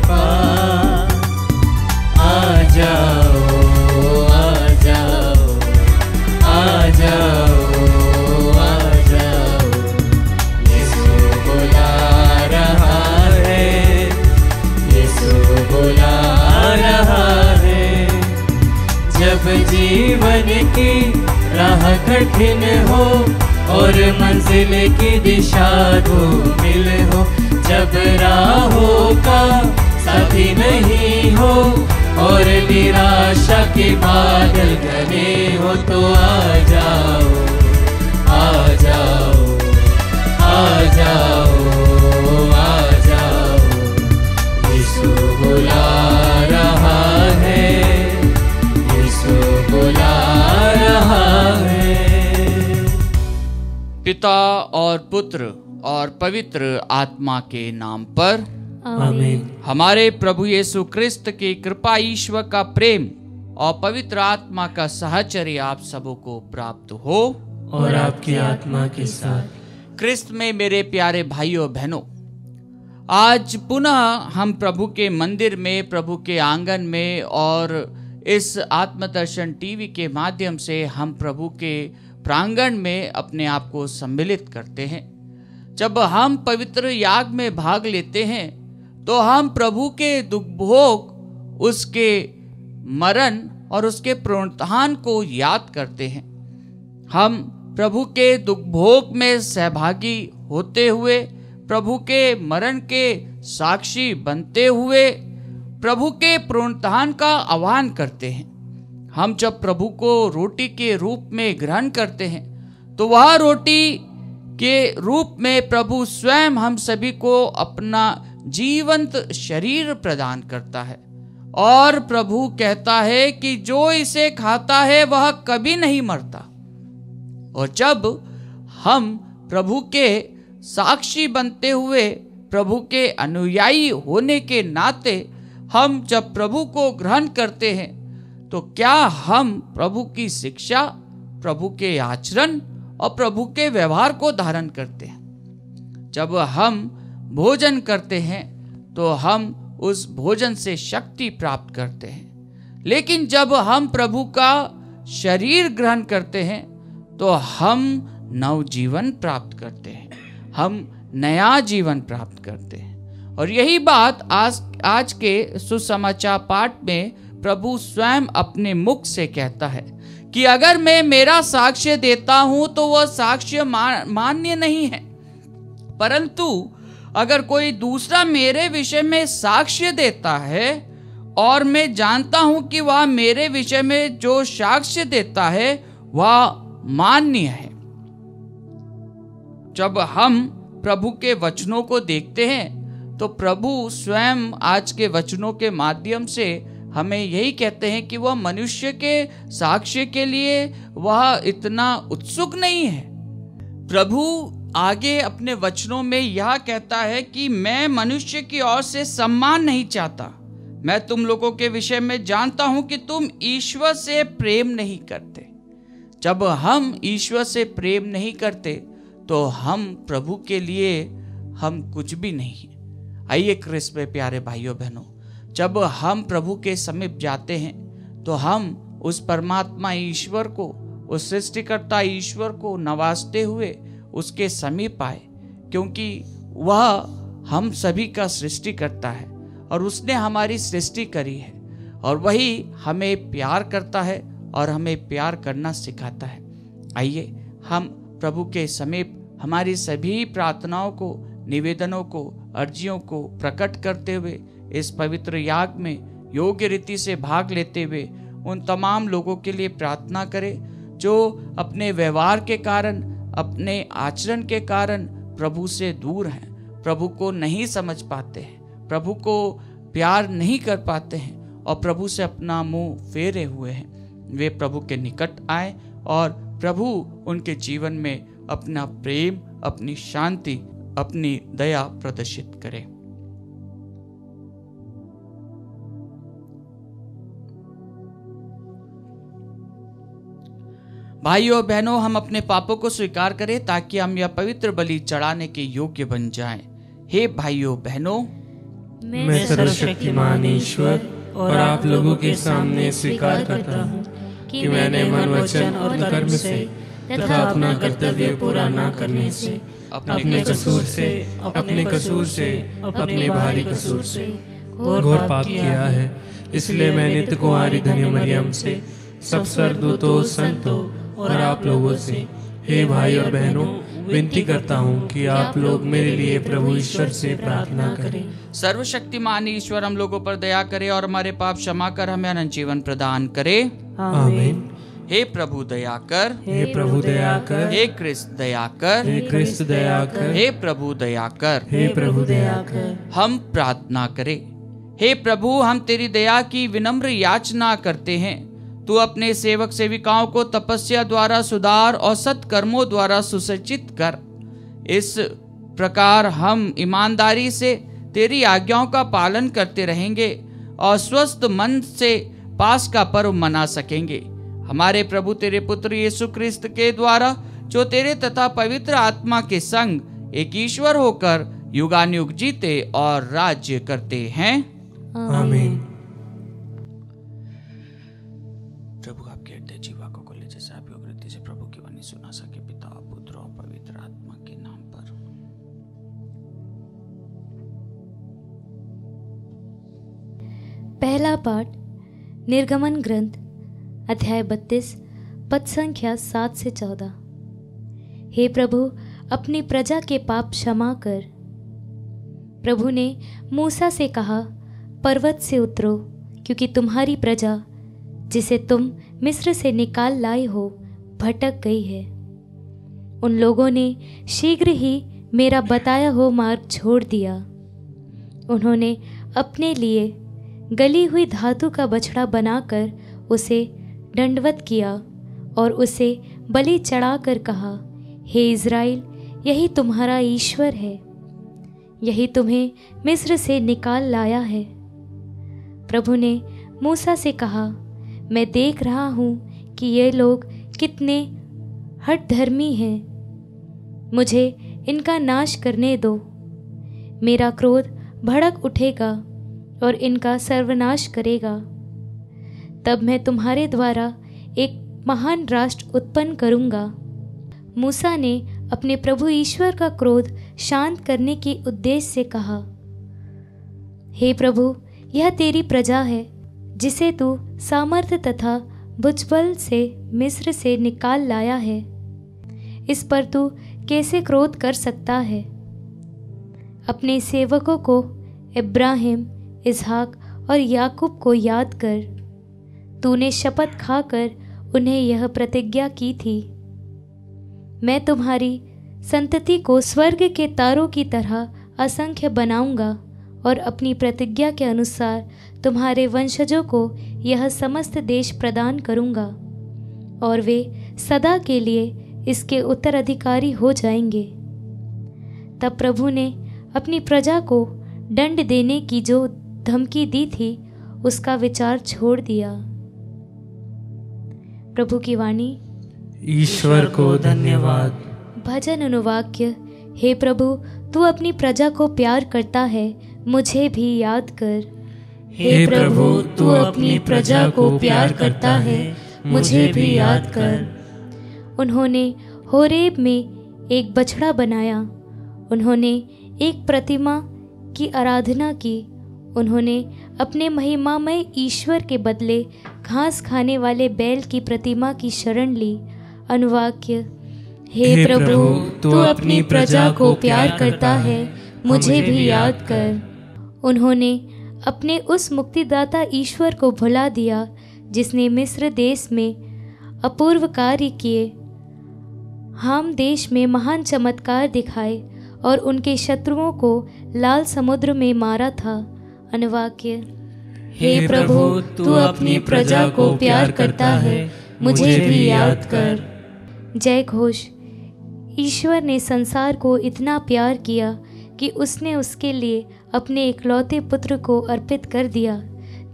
पास। आ जाओ, आ जाओ, आ जाओ, आ जाओ, यीशु बुला रहा है, यीशु बुला रहा है। जब जीवन की राह कठिन हो और मंजिल की दिशा धूमिल हो, जब राहों का साथी नहीं हो और निराशा के बादल घने हो, तो आ जाओ, आ जाओ, आ जाओ, आ जाओ, यीशु बुला रहा है, यीशु बुला रहा है। पिता और पुत्र और पवित्र आत्मा के नाम पर आमीन। हमारे प्रभु यीशु क्रिस्त की कृपा, ईश्वर का प्रेम और पवित्र आत्मा का साहचर्य आप सबों को प्राप्त हो और आपकी आत्मा के साथ। क्रिस्त में मेरे प्यारे भाइयों बहनों, आज पुनः हम प्रभु के मंदिर में, प्रभु के आंगन में और इस आत्मदर्शन टीवी के माध्यम से हम प्रभु के प्रांगण में अपने आप को सम्मिलित करते हैं। जब हम पवित्र याग में भाग लेते हैं तो हम प्रभु के दुख भोग, उसके मरण और उसके पुनरुत्थान को याद करते हैं। हम प्रभु के दुख भोग में सहभागी होते हुए, प्रभु के मरण के साक्षी बनते हुए प्रभु के पुनरुत्थान का आह्वान करते हैं। हम जब प्रभु को रोटी के रूप में ग्रहण करते हैं तो वह रोटी के रूप में प्रभु स्वयं हम सभी को अपना जीवंत शरीर प्रदान करता है और प्रभु कहता है कि जो इसे खाता है वह कभी नहीं मरता। और जब हम प्रभु के साक्षी बनते हुए, प्रभु के अनुयायी होने के नाते हम जब प्रभु को ग्रहण करते हैं तो क्या हम प्रभु की शिक्षा, प्रभु के आचरण और प्रभु के व्यवहार को धारण करते हैं। जब हम भोजन करते हैं तो हम उस भोजन से शक्ति प्राप्त करते हैं, लेकिन जब हम प्रभु का शरीर ग्रहण करते हैं तो हम नव जीवन प्राप्त करते हैं, हम नया जीवन प्राप्त करते हैं। और यही बात आज के सुसमाचार पाठ में प्रभु स्वयं अपने मुख से कहता है कि अगर मैं मेरा साक्ष्य देता हूं तो वह साक्ष्य मान्य नहीं है, परंतु अगर कोई दूसरा मेरे विषय में साक्ष्य देता है और मैं जानता हूं कि वह मेरे विषय में जो साक्ष्य देता है वह मान्य है। जब हम प्रभु के वचनों को देखते हैं तो प्रभु स्वयं आज के वचनों के माध्यम से हमें यही कहते हैं कि वह मनुष्य के साक्ष्य के लिए वह इतना उत्सुक नहीं है। प्रभु आगे अपने वचनों में यह कहता है कि मैं मनुष्य की ओर से सम्मान नहीं चाहता, मैं तुम लोगों के विषय में जानता हूं कि तुम ईश्वर से प्रेम नहीं करते। जब हम ईश्वर से प्रेम नहीं करते तो हम प्रभु के लिए हम कुछ भी नहीं। आइए क्रिस्त में प्यारे भाइयों बहनों, जब हम प्रभु के समीप जाते हैं तो हम उस परमात्मा ईश्वर को, उस सृष्टिकर्ता ईश्वर को नवाजते हुए उसके समीप आए, क्योंकि वह हम सभी का सृष्टि करता है और उसने हमारी सृष्टि करी है और वही हमें प्यार करता है और हमें प्यार करना सिखाता है। आइए हम प्रभु के समीप हमारी सभी प्रार्थनाओं को, निवेदनों को, अर्जियों को प्रकट करते हुए इस पवित्र याग में योग्य रीति से भाग लेते हुए उन तमाम लोगों के लिए प्रार्थना करें जो अपने व्यवहार के कारण, अपने आचरण के कारण प्रभु से दूर हैं, प्रभु को नहीं समझ पाते हैं, प्रभु को प्यार नहीं कर पाते हैं और प्रभु से अपना मुंह फेरे हुए हैं। वे प्रभु के निकट आए और प्रभु उनके जीवन में अपना प्रेम, अपनी शांति, अपनी दया प्रदर्शित करे। भाइयों बहनों, हम अपने पापों को स्वीकार करें ताकि हम यह पवित्र बलि चढ़ाने के योग्य बन जाएं। हे भाइयों बहनों, मैं सर्वशक्तिमान ईश्वर और आप लोगों के सामने स्वीकार करता हूँ कि मैंने मन, वचन और कर्म से तथा अपना कर्तव्य पूरा न करने से, अपने कसूर से, अपने भारी कसूर से घोर पाप किया है। इसलिए मैं नित्य कुंवारी धन्य मरियम से, सब स्वर्गदूतों, संतों और आप लोगों से, हे भाई और बहनों, विनती करता हूँ कि आप लोग मेरे लिए प्रभु ईश्वर से प्रार्थना करें। सर्वशक्तिमान ईश्वर हम लोगों पर दया करे और हमारे पाप क्षमा कर हमें अनंत जीवन प्रदान करे। आमीन। हे प्रभु दया कर, हे प्रभु दया कर, हे क्रिस्त दया कर, हे क्रिस्त दया कर, हे प्रभु दया कर, हे प्रभु दया कर। हम प्रार्थना करें। हे प्रभु, हम तेरी दया की विनम्र याचना करते हैं। तू अपने सेवक सेविकाओं को तपस्या द्वारा सुधार और सत्कर्मों द्वारा सुसज्जित कर। इस प्रकार हम ईमानदारी से तेरी आज्ञाओं का पालन करते रहेंगे और स्वस्थ मन से पास का पर्व मना सकेंगे। हमारे प्रभु तेरे पुत्र यीशु क्रिस्त के द्वारा, जो तेरे तथा पवित्र आत्मा के संग एक ईश्वर होकर युगानुयुग जीते और राज्य करते हैं। आमीन। प्रभु आपके हृदय जीवा को ले, जैसे आप योग रीति से प्रभु की वाणी सुना सके, पिता पुत्र और पवित्र आत्मा के नाम पर। पहला पाठ निर्गमन ग्रंथ अध्याय 32 पद संख्या 7 से 14। हे प्रभु, अपनी प्रजा के पाप क्षमा कर। प्रभु ने मूसा से कहा, पर्वत से उतरो, क्योंकि तुम्हारी प्रजा जिसे तुम मिस्र से निकाल लाए हो भटक गई है। उन लोगों ने शीघ्र ही मेरा बताया हुआ मार्ग छोड़ दिया। उन्होंने अपने लिए गली हुई धातु का बछड़ा बनाकर उसे दंडवत किया और उसे बलि चढ़ाकर कहा, हे इज़राइल, यही तुम्हारा ईश्वर है, यही तुम्हें मिस्र से निकाल लाया है। प्रभु ने मूसा से कहा, मैं देख रहा हूँ कि ये लोग कितने हठधर्मी हैं। मुझे इनका नाश करने दो। मेरा क्रोध भड़क उठेगा और इनका सर्वनाश करेगा। तब मैं तुम्हारे द्वारा एक महान राष्ट्र उत्पन्न करूँगा। मूसा ने अपने प्रभु ईश्वर का क्रोध शांत करने के उद्देश्य से कहा, हे प्रभु, यह तेरी प्रजा है जिसे तू सामर्थ्य तथा भुजबल से मिस्र से निकाल लाया है। इस पर तू कैसे क्रोध कर सकता है? अपने सेवकों को इब्राहिम, इसहाक और याकूब को याद कर। तूने शपथ खाकर उन्हें यह प्रतिज्ञा की थी, मैं तुम्हारी संतति को स्वर्ग के तारों की तरह असंख्य बनाऊंगा और अपनी प्रतिज्ञा के अनुसार तुम्हारे वंशजों को यह समस्त देश प्रदान करूंगा और वे सदा के लिए इसके उत्तराधिकारी हो जाएंगे। तब प्रभु ने अपनी प्रजा को दंड देने की जो धमकी दी थी उसका विचार छोड़ दिया। प्रभु की वाणी। ईश्वर को धन्यवाद। भजन अनुवाक्य। हे प्रभु, तू अपनी प्रजा को प्यार करता है, मुझे भी याद कर। हे प्रभु, तू अपनी प्रजा को प्यार करता है, मुझे भी याद कर। उन्होंने होरेब में एक बछड़ा बनाया। उन्होंने एक प्रतिमा की आराधना की। उन्होंने अपने महिमामय ईश्वर के बदले घास खाने वाले बैल की प्रतिमा की शरण ली। अनुवाक्य। हे प्रभु, तू अपनी प्रजा को प्यार करता है, मुझे भी याद कर। उन्होंने अपने उस मुक्तिदाता ईश्वर को भुला दिया जिसने मिस्र देश में अपूर्व कार्य किए, हाम देश में महान चमत्कार दिखाए और उनके शत्रुओं को लाल समुद्र में मारा था। अनुवाक्य। हे प्रभु, तू अपनी प्रजा को प्यार करता है, मुझे भी याद कर। जय घोष। ईश्वर ने संसार को इतना प्यार किया कि उसने उसके लिए अपने इकलौते पुत्र को अर्पित कर दिया,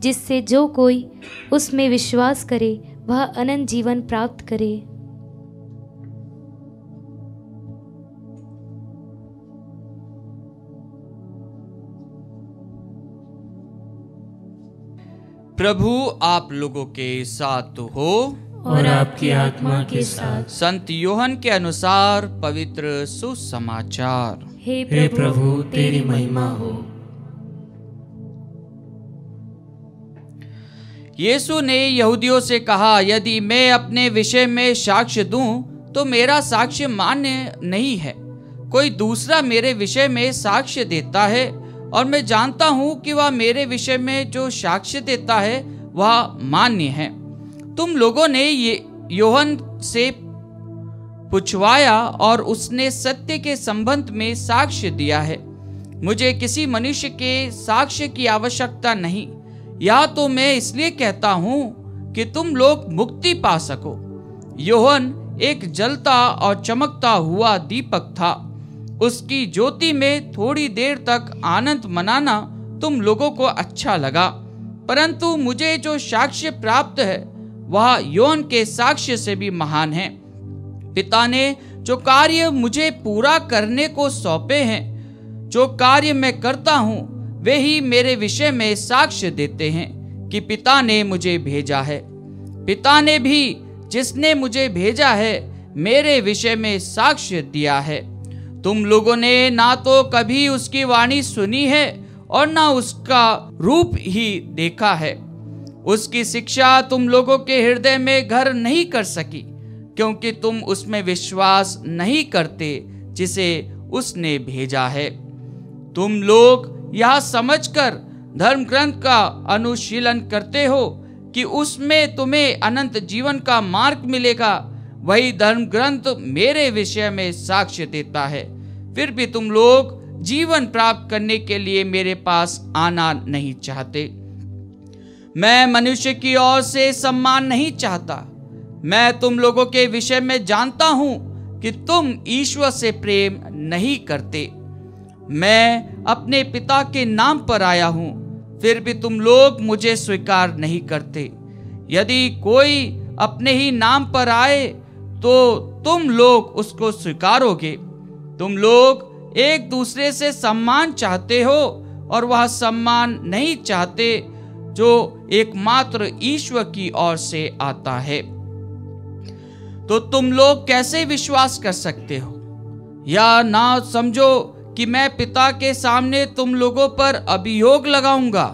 जिससे जो कोई उसमें विश्वास करे वह अनंत जीवन प्राप्त करे। प्रभु आप लोगों के साथ हो और आपकी आत्मा के साथ। संत योहन के अनुसार पवित्र सुसमाचार। हे प्रभु तेरी महिमा हो। यीशु ने यहूदियों से कहा, यदि मैं अपने विषय में साक्ष्य दूं तो मेरा साक्ष्य मान्य नहीं है। कोई दूसरा मेरे विषय में साक्ष्य देता है और मैं जानता हूं कि वह मेरे विषय में जो साक्ष्य देता है वह मान्य है। तुम लोगों ने ये योहन से पूछवाया और उसने सत्य के संबंध में साक्ष्य दिया है। मुझे किसी मनुष्य के साक्ष्य की आवश्यकता नहीं, या तो मैं इसलिए कहता हूं कि तुम लोग मुक्ति पा सको। योहन एक जलता और चमकता हुआ दीपक था। उसकी ज्योति में थोड़ी देर तक आनंद मनाना तुम लोगों को अच्छा लगा, परंतु मुझे जो साक्ष्य प्राप्त है वह योहन के साक्ष्य से भी महान है। पिता ने जो कार्य मुझे पूरा करने को सौंपे हैं, जो कार्य मैं करता हूँ, वे ही मेरे विषय में साक्ष्य देते हैं कि पिता ने मुझे भेजा है। पिता ने भी जिसने मुझे भेजा है मेरे विषय में साक्ष्य दिया है। तुम लोगों ने ना तो कभी उसकी वाणी सुनी है और ना उसका रूप ही देखा है। उसकी शिक्षा तुम लोगों के हृदय में घर नहीं कर सकी, क्योंकि तुम उसमें विश्वास नहीं करते जिसे उसने भेजा है। तुम लोग यह समझकर धर्म ग्रंथ का अनुशीलन करते हो कि उसमें तुम्हें अनंत जीवन का मार्ग मिलेगा। वही धर्म ग्रंथ मेरे विषय में साक्ष्य देता है। फिर भी तुम लोग जीवन प्राप्त करने के लिए मेरे पास आना नहीं चाहते। मैं मनुष्य की ओर से सम्मान नहीं चाहता। मैं तुम लोगों के विषय में जानता हूं कि तुम ईश्वर से प्रेम नहीं करते। मैं अपने पिता के नाम पर आया हूं, फिर भी तुम लोग मुझे स्वीकार नहीं करते। यदि कोई अपने ही नाम पर आए तो तुम लोग उसको स्वीकारोगे। तुम लोग एक दूसरे से सम्मान चाहते हो और वह सम्मान नहीं चाहते जो एकमात्र ईश्वर की ओर से आता है। तो तुम लोग कैसे विश्वास कर सकते हो? या ना समझो कि मैं पिता के सामने तुम लोगों पर अभियोग लगाऊंगा।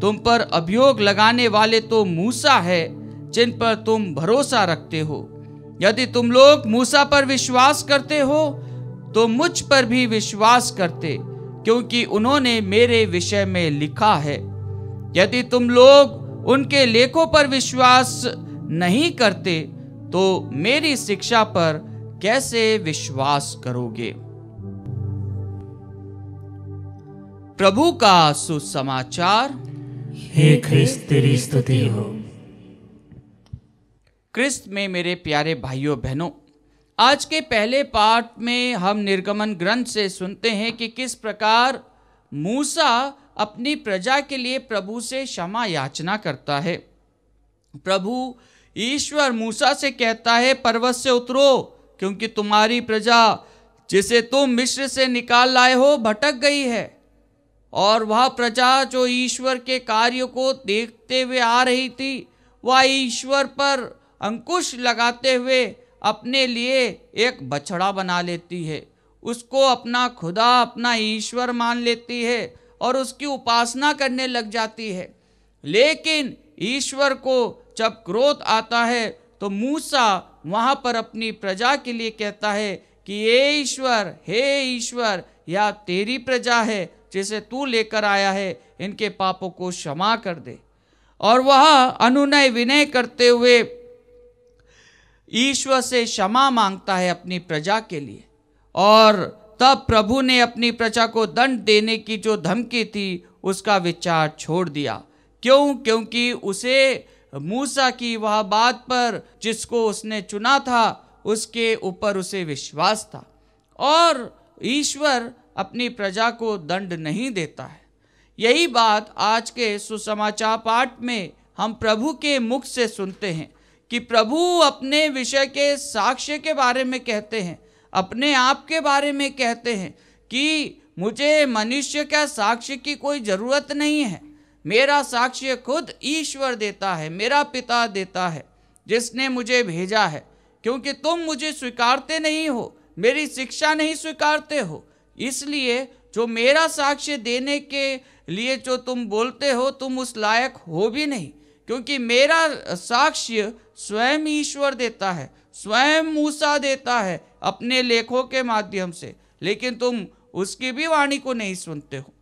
तुम पर अभियोग लगाने वाले तो मूसा है, जिन पर तुम भरोसा रखते हो। यदि तुम लोग मूसा पर विश्वास करते हो तो मुझ पर भी विश्वास करते, क्योंकि उन्होंने मेरे विषय में लिखा है। यदि तुम लोग उनके लेखों पर विश्वास नहीं करते तो मेरी शिक्षा पर कैसे विश्वास करोगे? प्रभु का सुसमाचार। हे ख्रिस्त तेरी स्तुति हो। क्रिस्त में मेरे प्यारे भाइयों बहनों, आज के पहले पाठ में हम निर्गमन ग्रंथ से सुनते हैं कि किस प्रकार मूसा अपनी प्रजा के लिए प्रभु से क्षमा याचना करता है। प्रभु ईश्वर मूसा से कहता है, पर्वत से उतरो, क्योंकि तुम्हारी प्रजा जिसे तुम मिस्र से निकाल लाए हो भटक गई है। और वह प्रजा जो ईश्वर के कार्यों को देखते हुए आ रही थी, वह ईश्वर पर अंकुश लगाते हुए अपने लिए एक बछड़ा बना लेती है। उसको अपना खुदा, अपना ईश्वर मान लेती है और उसकी उपासना करने लग जाती है। लेकिन ईश्वर को जब क्रोध आता है तो मूसा वहां पर अपनी प्रजा के लिए कहता है कि हे ईश्वर, यह तेरी प्रजा है जिसे तू लेकर आया है, इनके पापों को क्षमा कर दे। और वह अनुनय विनय करते हुए ईश्वर से क्षमा मांगता है अपनी प्रजा के लिए। और तब प्रभु ने अपनी प्रजा को दंड देने की जो धमकी थी उसका विचार छोड़ दिया। क्यों? क्योंकि उसे मूसा की वह बात पर, जिसको उसने चुना था, उसके ऊपर उसे विश्वास था और ईश्वर अपनी प्रजा को दंड नहीं देता है। यही बात आज के सुसमाचार पाठ में हम प्रभु के मुख से सुनते हैं कि प्रभु अपने विषय के साक्ष्य के बारे में कहते हैं, अपने आप के बारे में कहते हैं कि मुझे मनुष्य का साक्ष्य की कोई ज़रूरत नहीं है। मेरा साक्ष्य खुद ईश्वर देता है, मेरा पिता देता है जिसने मुझे भेजा है। क्योंकि तुम मुझे स्वीकारते नहीं हो, मेरी शिक्षा नहीं स्वीकारते हो, इसलिए जो मेरा साक्ष्य देने के लिए जो तुम बोलते हो, तुम उस लायक हो भी नहीं। क्योंकि मेरा साक्ष्य स्वयं ईश्वर देता है, स्वयं मूसा देता है अपने लेखों के माध्यम से, लेकिन तुम उसकी भी वाणी को नहीं सुनते हो।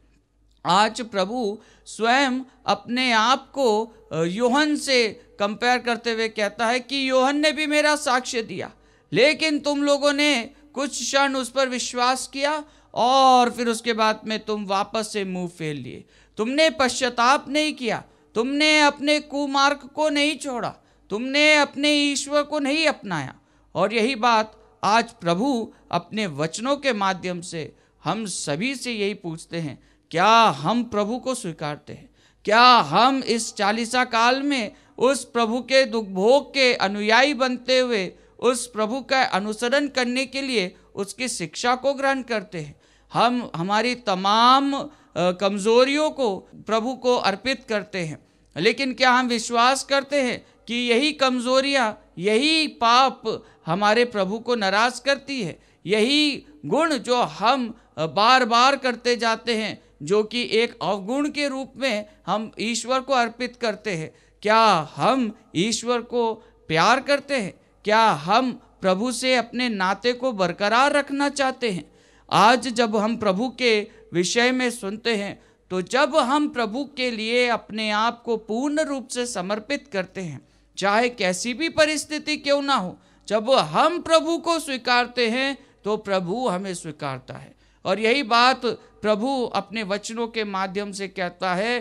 आज प्रभु स्वयं अपने आप को यूहन्ना से कंपेयर करते हुए कहता है कि यूहन्ना ने भी मेरा साक्ष्य दिया, लेकिन तुम लोगों ने कुछ क्षण उस पर विश्वास किया और फिर उसके बाद में तुम वापस से मुंह फेर लिए। तुमने पश्चाताप नहीं किया, तुमने अपने कुमार्ग को नहीं छोड़ा, तुमने अपने ईश्वर को नहीं अपनाया। और यही बात आज प्रभु अपने वचनों के माध्यम से हम सभी से यही पूछते हैं, क्या हम प्रभु को स्वीकारते हैं? क्या हम इस चालीसा काल में उस प्रभु के दुख भोग के अनुयायी बनते हुए उस प्रभु का अनुसरण करने के लिए उसकी शिक्षा को ग्रहण करते हैं? हम हमारी तमाम कमजोरियों को प्रभु को अर्पित करते हैं, लेकिन क्या हम विश्वास करते हैं कि यही कमजोरियां, यही पाप हमारे प्रभु को नाराज करती है? यही गुण जो हम बार बार करते जाते हैं, जो कि एक अवगुण के रूप में हम ईश्वर को अर्पित करते हैं, क्या हम ईश्वर को प्यार करते हैं? क्या हम प्रभु से अपने नाते को बरकरार रखना चाहते हैं? आज जब हम प्रभु के विषय में सुनते हैं, तो जब हम प्रभु के लिए अपने आप को पूर्ण रूप से समर्पित करते हैं, चाहे कैसी भी परिस्थिति क्यों ना हो, जब हम प्रभु को स्वीकारते हैं तो प्रभु हमें स्वीकारता है। और यही बात प्रभु अपने वचनों के माध्यम से कहता है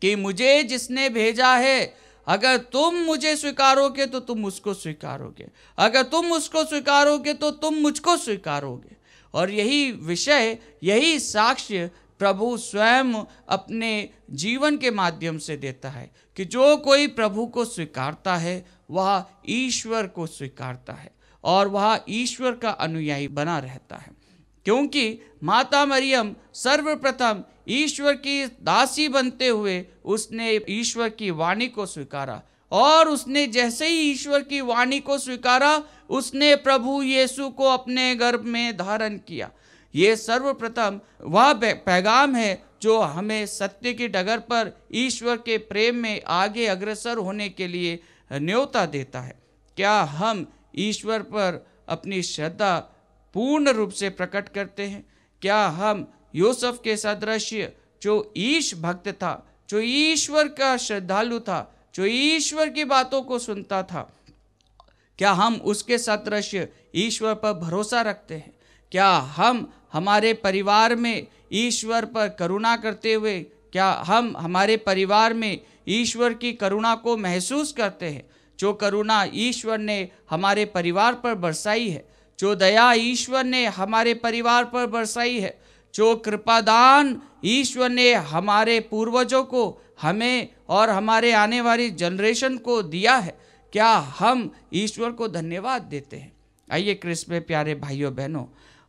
कि मुझे जिसने भेजा है, अगर तुम मुझे स्वीकारोगे तो तुम उसको स्वीकारोगे, अगर तुम उसको स्वीकारोगे तो तुम मुझको स्वीकारोगे। और यही विषय, यही साक्ष्य प्रभु स्वयं अपने जीवन के माध्यम से देता है कि जो कोई प्रभु को स्वीकारता है वह ईश्वर को स्वीकारता है और वह ईश्वर का अनुयायी बना रहता है। क्योंकि माता मरियम सर्वप्रथम ईश्वर की दासी बनते हुए उसने ईश्वर की वाणी को स्वीकारा, और उसने जैसे ही ईश्वर की वाणी को स्वीकारा, उसने प्रभु यीशु को अपने गर्भ में धारण किया। ये सर्वप्रथम वह पैगाम है जो हमें सत्य की डगर पर ईश्वर के प्रेम में आगे अग्रसर होने के लिए न्योता देता है। क्या हम ईश्वर पर अपनी श्रद्धा पूर्ण रूप से प्रकट करते हैं? क्या हम यूसुफ के सदृश, जो ईश भक्त था, जो ईश्वर का श्रद्धालु था, जो ईश्वर की बातों को सुनता था, क्या हम उसके सदृश ईश्वर पर भरोसा रखते हैं? क्या हम हमारे परिवार में ईश्वर पर करुणा करते हुए, क्या हम हमारे परिवार में ईश्वर की करुणा को महसूस करते हैं? जो करुणा ईश्वर ने हमारे परिवार पर बरसाई है, जो दया ईश्वर ने हमारे परिवार पर बरसाई है, जो कृपादान ईश्वर ने हमारे पूर्वजों को, हमें और हमारे आने वाली जनरेशन को दिया है, क्या हम ईश्वर को धन्यवाद देते हैं? आइए क्रिस्त में प्यारे भाइयों बहनों,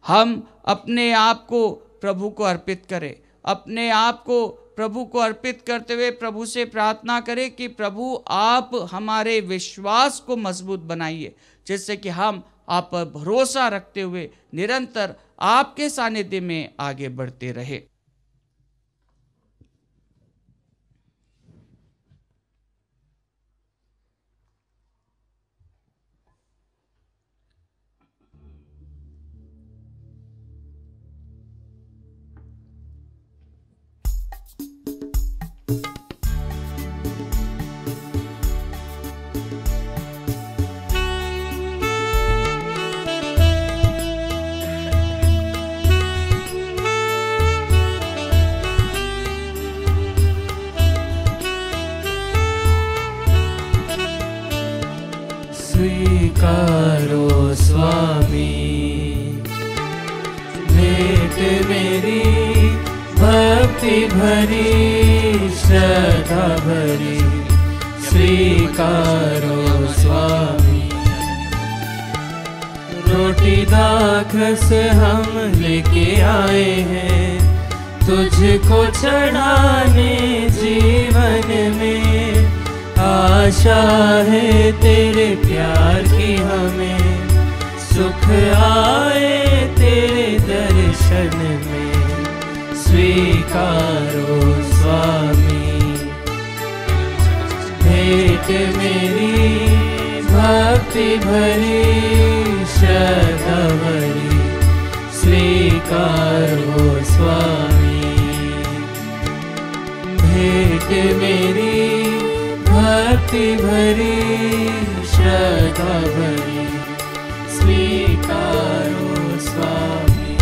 हम अपने आप को प्रभु को अर्पित करें। अपने आप को प्रभु को अर्पित करते हुए प्रभु से प्रार्थना करें कि प्रभु आप हमारे विश्वास को मजबूत बनाइए, जिससे कि हम आप पर भरोसा रखते हुए निरंतर आपके सानिध्य में आगे बढ़ते रहे। स्वीकारो स्वामी भेंट मेरी, भक्ति भरी श्रद्धा भरी, स्वीकारो स्वामी। रोटी दाखस हम लेके आए हैं तुझको चढ़ाने जी, आशा है तेरे प्यार की हमें, सुख आए तेरे दर्शन में, स्वीकारो स्वामी। भेंट मेरी भक्ति भरी श्रद्धा भरी, स्वीकारो स्वामी। भेंट मेरी भक्ति भरी श्रद्धा भरी, स्वीकारो स्वामी।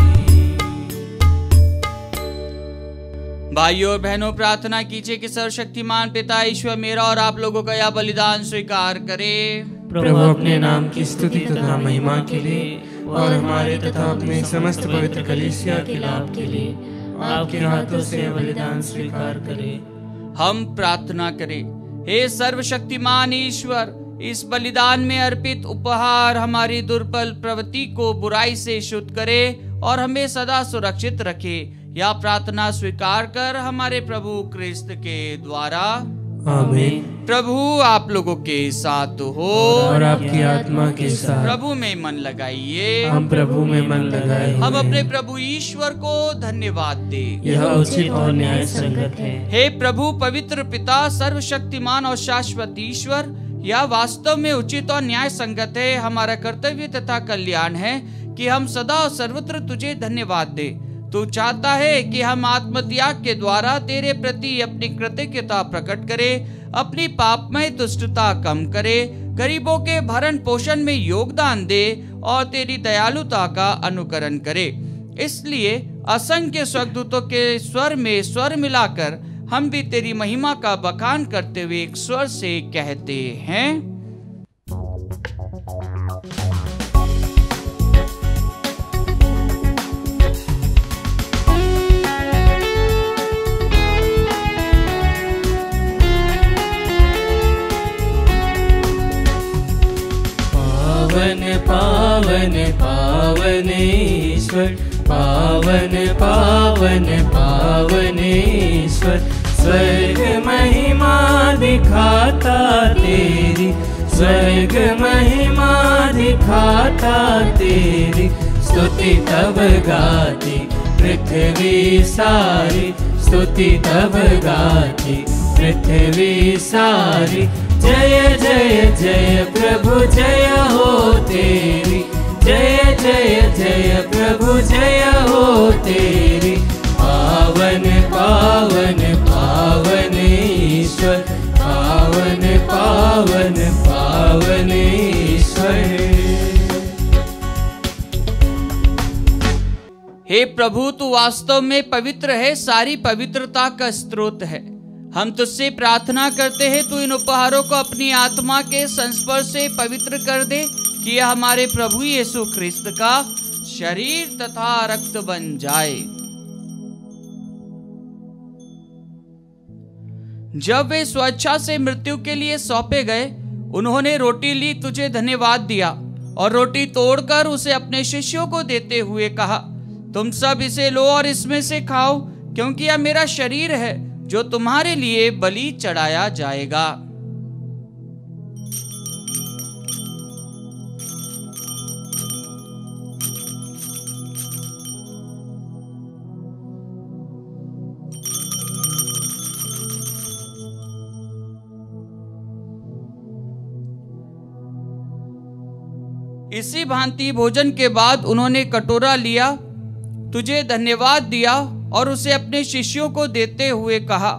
भाइयों और बहनों, प्रार्थना कीजिए कि सर्वशक्तिमान पिता ईश्वर मेरा और आप लोगों का यह बलिदान स्वीकार करे। प्रभु अपने नाम की स्तुति तथा महिमा के लिए और हमारे तथा अपने समस्त पवित्र कलीसिया के लाभ के लिए आपके हाथों से बलिदान स्वीकार करें। हम प्रार्थना करें। हे सर्वशक्तिमान ईश्वर, इस बलिदान में अर्पित उपहार हमारी दुर्बल प्रवृत्ति को बुराई से शुद्ध करे और हमें सदा सुरक्षित रखे। यह प्रार्थना स्वीकार कर हमारे प्रभु क्रिस्त के द्वारा। आमीन। प्रभु आप लोगों के साथ हो और आपकी आत्मा के साथ। प्रभु में मन लगाइए। हम प्रभु में मन लगाए। हम अपने प्रभु ईश्वर को धन्यवाद दे। यह उचित और न्याय संगत है। हे प्रभु पवित्र पिता, सर्वशक्तिमान और शाश्वत ईश्वर, यह वास्तव में उचित और न्याय संगत है। हमारा कर्तव्य तथा कल्याण है कि हम सदा और सर्वत्र तुझे धन्यवाद दे। तू चाहता है कि हम आत्मत्याग के द्वारा तेरे प्रति अपनी कृतज्ञता प्रकट करें, अपनी पापमय दुष्टता कम करे, गरीबों के भरण पोषण में योगदान दे और तेरी दयालुता का अनुकरण करे। इसलिए असंख्य स्वर्गदूतों के स्वर में स्वर मिलाकर हम भी तेरी महिमा का बखान करते हुए एक स्वर से कहते हैं, पावन पावन ईश्वर, पावन पावन पावन ईश्वर, स्वर्ग महिमा दिखाता तेरी, स्वर्ग महिमा दिखाता तेरी, स्तुति तब गाती पृथ्वी सारी, स्तुति तब गाती पृथ्वी सारी। जय जय जय प्रभु जय हो तेरी, जय जय जय प्रभु जय हो तेरी। पावन पावन पावन ईश्वर, पावन पावन पावन ईश्वर। हे प्रभु, तू वास्तव में पवित्र है, सारी पवित्रता का स्रोत है। हम तुझसे प्रार्थना करते हैं तू इन उपहारों को अपनी आत्मा के संस्पर्श से पवित्र कर दे कि यह हमारे प्रभु यीशु ख्रिस्त का शरीर तथा रक्त बन जाए। जब वे स्वेच्छा से मृत्यु के लिए सौंपे गए, उन्होंने रोटी ली, तुझे धन्यवाद दिया और रोटी तोड़कर उसे अपने शिष्यों को देते हुए कहा, तुम सब इसे लो और इसमें से खाओ, क्योंकि यह मेरा शरीर है जो तुम्हारे लिए बलि चढ़ाया जाएगा। इसी भांति भोजन के बाद उन्होंने कटोरा लिया, तुझे धन्यवाद दिया और उसे अपने शिष्यों को देते हुए कहा,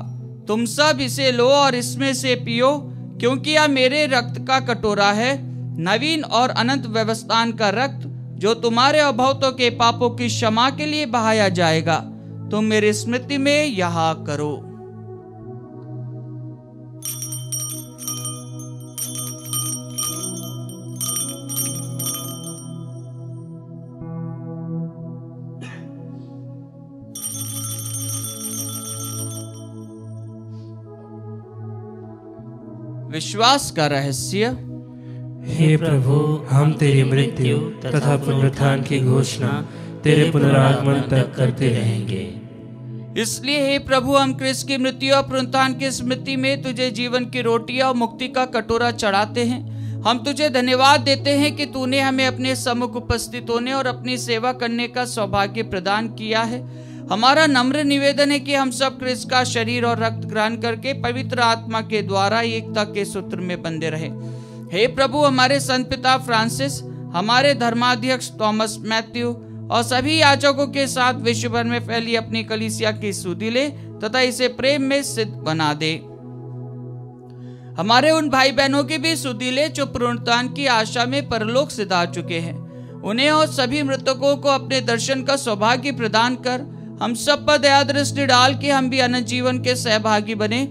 तुम सब इसे लो और इसमें से पियो, क्योंकि यह मेरे रक्त का कटोरा है, नवीन और अनंत व्यवस्थान का रक्त, जो तुम्हारे और बहुतों के पापों की क्षमा के लिए बहाया जाएगा। तुम मेरी स्मृति में यह करो। विश्वास का रहस्य। हे प्रभु, हम तेरी मृत्यु तथा पुनरुत्थान की घोषणा तेरे पुनरागमन तक करते रहेंगे। इसलिए हे प्रभु, हम क्रिस्त की मृत्यु और पुनरुत्थान की स्मृति में तुझे जीवन की रोटी और मुक्ति का कटोरा चढ़ाते हैं। हम तुझे धन्यवाद देते हैं कि तूने हमें अपने सम्मुख उपस्थित होने और अपनी सेवा करने का सौभाग्य प्रदान किया है। हमारा नम्र निवेदन है कि हम सब क्रिस्त का शरीर और रक्त ग्रहण करके पवित्र आत्मा के द्वारा एकता के सूत्र में बंधे रहे। हे प्रभु, हमारे संत पिता फ्रांसिस, हमारे धर्माध्यक्ष थॉमस मैथ्यू और सभी याजकों के साथ विश्व भर में फैली अपनी कलीसिया की सुधि ले तथा इसे प्रेम में सिद्ध बना दे। हमारे उन भाई बहनों की भी सुधि ले जो पुनरुत्थान की आशा में परलोक से जा चुके हैं। उन्हें और सभी मृतकों को अपने दर्शन का सौभाग्य प्रदान कर हम सब पर दया दृष्टि डाल के हम भी अनंत जीवन के सहभागी बने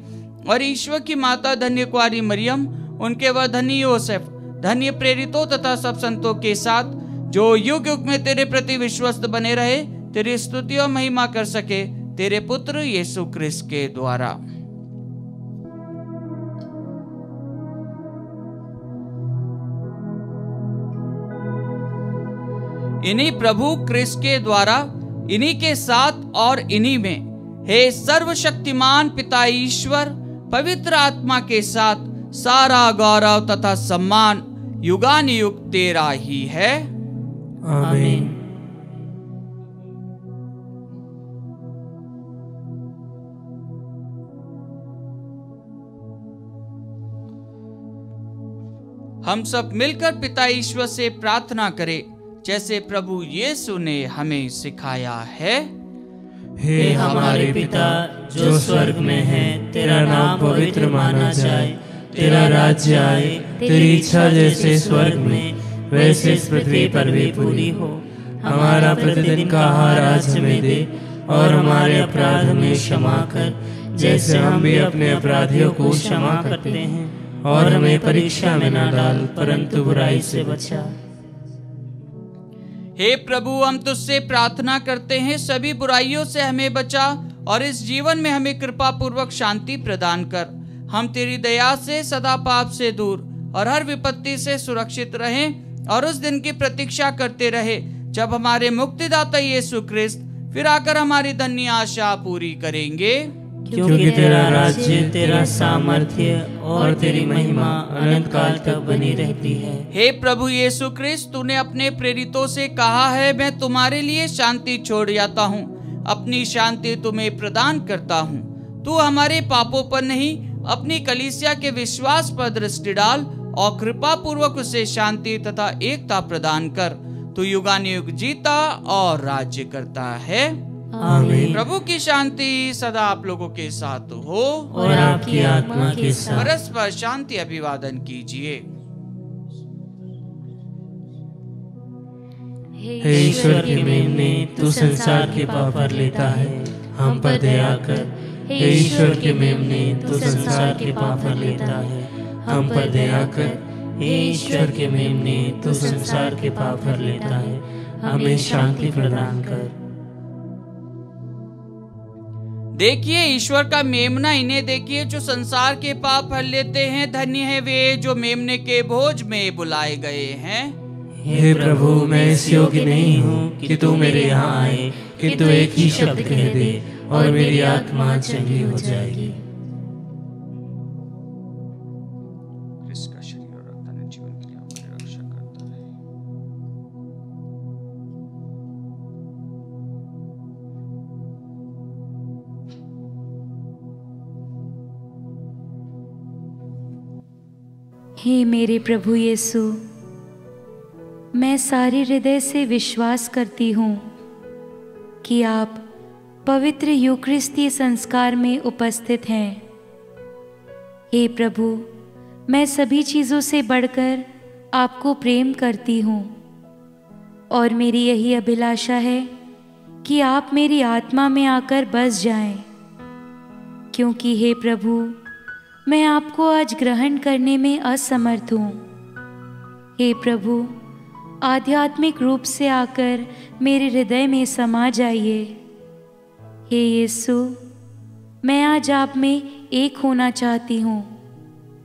और ईश्वर की माता धन्य कुंवारी मरियम, उनके वर धन्य योसेफ, धन्य प्रेरितों तथा सब संतों के साथ जो युग युग में तेरे प्रति विश्वस्त बने रहे, तेरी स्तुति और महिमा कर सके, तेरे पुत्र यीशु क्रिस्त के द्वारा। इन्हीं प्रभु क्रिस्त के द्वारा, इन्हीं के साथ और इन्हीं में, हे सर्वशक्तिमान पिता ईश्वर, पवित्र आत्मा के साथ सारा गौरव तथा सम्मान युगानुयुग तेरा ही है। आमीन। हम सब मिलकर पिता ईश्वर से प्रार्थना करें जैसे प्रभु यीशु ने हमें सिखाया है। हे हमारे पिता जो स्वर्ग में है, तेरा नाम पवित्र माना जाए, तेरा राज्य आए, तेरी इच्छा जैसे स्वर्ग में वैसे इस पृथ्वी पर भी पूरी हो। हमारा प्रतिदिन का आहार आज हमें दे और हमारे अपराध हमें क्षमा कर जैसे हम भी अपने अपराधियों को क्षमा करते हैं, और हमें परीक्षा में न डाल परंतु बुराई से बचा। हे प्रभु, हम तुझसे प्रार्थना करते हैं, सभी बुराइयों से हमें बचा और इस जीवन में हमें कृपा पूर्वक शांति प्रदान कर। हम तेरी दया से सदा पाप से दूर और हर विपत्ति से सुरक्षित रहें और उस दिन की प्रतीक्षा करते रहे जब हमारे मुक्तिदाता यीशु क्रिस्त फिर आकर हमारी धन्य आशा पूरी करेंगे। क्योंकि तेरा राज्य, तेरा सामर्थ्य और तेरी महिमा अनंत काल तक बनी रहती है। हे प्रभु यीशु क्रिस्त, तूने अपने प्रेरितों से कहा है, मैं तुम्हारे लिए शांति छोड़ जाता हूँ, अपनी शांति तुम्हें प्रदान करता हूँ। तू हमारे पापों पर नहीं, अपनी कलीसिया के विश्वास पर दृष्टि डाल और कृपा पूर्वक उसे शांति तथा एकता प्रदान कर। तू युगानुयुग जीता और राज्य करता है। आमीन। प्रभु की शांति सदा आप लोगों के साथ हो और आपकी आत्मा के साथ। परस्पर शांति अभिवादन कीजिए। हे ईश्वर के मेमने, तू संसार के पाप पर लेता है, हम पर दया कर। हे ईश्वर के मेमने, तू संसार के पाप पर लेता है, हम पर दया कर। हे ईश्वर के मेमने, तू संसार के पाप पर लेता है, हमें शांति प्रदान कर। देखिए ईश्वर का मेमना, इन्हें देखिए जो संसार के पाप हर लेते हैं। धन्य है वे जो मेमने के भोज में बुलाए गए हैं। हे प्रभु, मैं इस योग्य नहीं हूँ कि तू मेरे यहाँ आए, किंतु एक ही शब्द कह दे और मेरी आत्मा चंगी हो जाएगी। क्रिस्त का शरीर और रक्त अनंत जीवन के लिए हमारी रक्षा करता है। हे मेरे प्रभु यीशु, मैं सारे हृदय से विश्वास करती हूँ कि आप पवित्र यूकरिस्ती संस्कार में उपस्थित हैं। हे प्रभु, मैं सभी चीज़ों से बढ़कर आपको प्रेम करती हूँ और मेरी यही अभिलाषा है कि आप मेरी आत्मा में आकर बस जाएं, क्योंकि हे प्रभु, मैं आपको आज ग्रहण करने में असमर्थ हूँ। हे प्रभु, आध्यात्मिक रूप से आकर मेरे हृदय में समा जाइए। हे यीशु, मैं आज आप में एक होना चाहती हूँ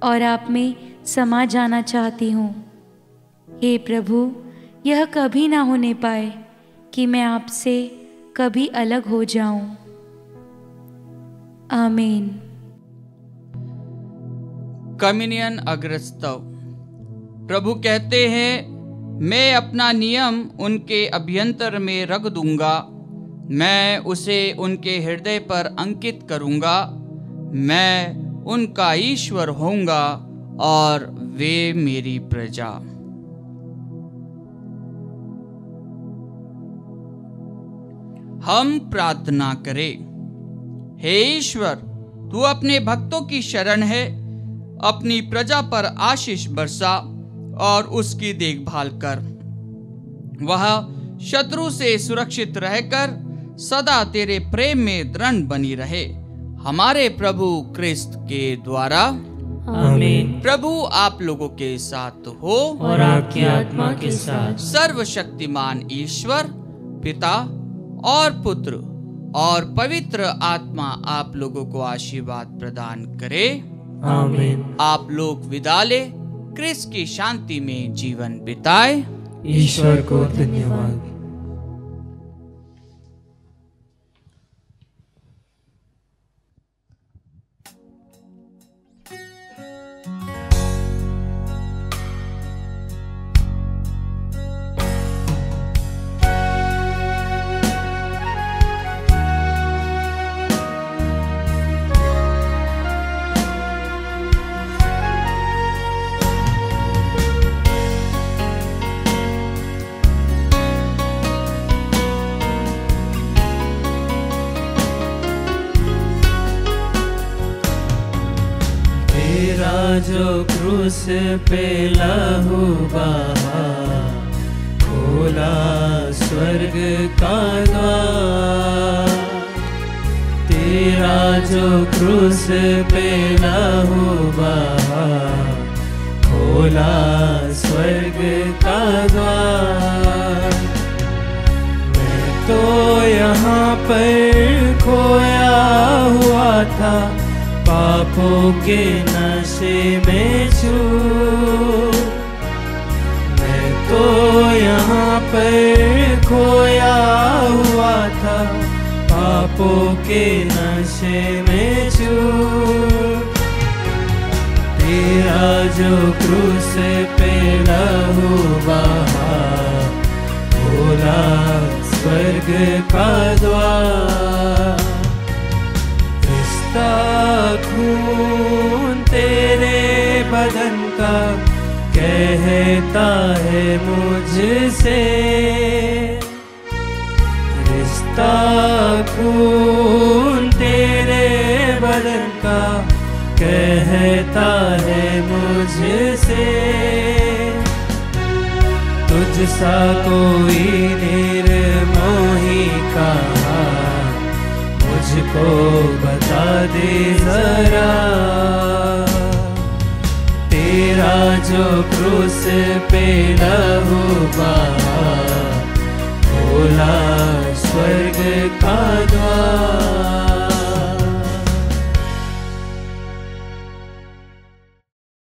और आप में समा जाना चाहती हूँ। हे प्रभु, यह कभी ना होने पाए कि मैं आपसे कभी अलग हो जाऊं। आमीन। कम्युनियन अग्रस्तव। प्रभु कहते हैं, मैं अपना नियम उनके अभ्यंतर में रख दूंगा, मैं उसे उनके हृदय पर अंकित करूंगा, मैं उनका ईश्वर होऊंगा और वे मेरी प्रजा। हम प्रार्थना करें। हे ईश्वर, तू अपने भक्तों की शरण है, अपनी प्रजा पर आशीष बरसा और उसकी देखभाल कर। वह शत्रु से सुरक्षित रहकर सदा तेरे प्रेम में दृढ़ बनी रहे, हमारे प्रभु क्रिस्त के द्वारा। आमीन। प्रभु आप लोगों के साथ हो और आपकी आत्मा के साथ। सर्वशक्तिमान ईश्वर पिता और पुत्र और पवित्र आत्मा आप लोगों को आशीर्वाद प्रदान करे। आमीन। आप लोग विदा ले क्रिस्त की शांति में जीवन बिताए। ईश्वर को धन्यवाद। जो क्रूस पे लहू बहा, खोला स्वर्ग का द्वार। तेरा जो क्रूस पे लहू बहा, खोला स्वर्ग का द्वार। मैं तो यहाँ पर खोया हुआ था, पापों के नशे में चूर। मैं तो यहाँ पर खोया हुआ था, पापों के नशे में चूर। तेरा जो क्रूस पे लहू बहा, खोला स्वर्ग का द्वार। खून तेरे बदन का कहता है मुझसे, रिश्ता खून तेरे बदन का कहता है मुझसे। तुझ सा कोई निर्मोही कहा, मुझको बता दे जरा। तेरा जो क्रूस पे लहू बहा, खोला स्वर्ग का द्वार।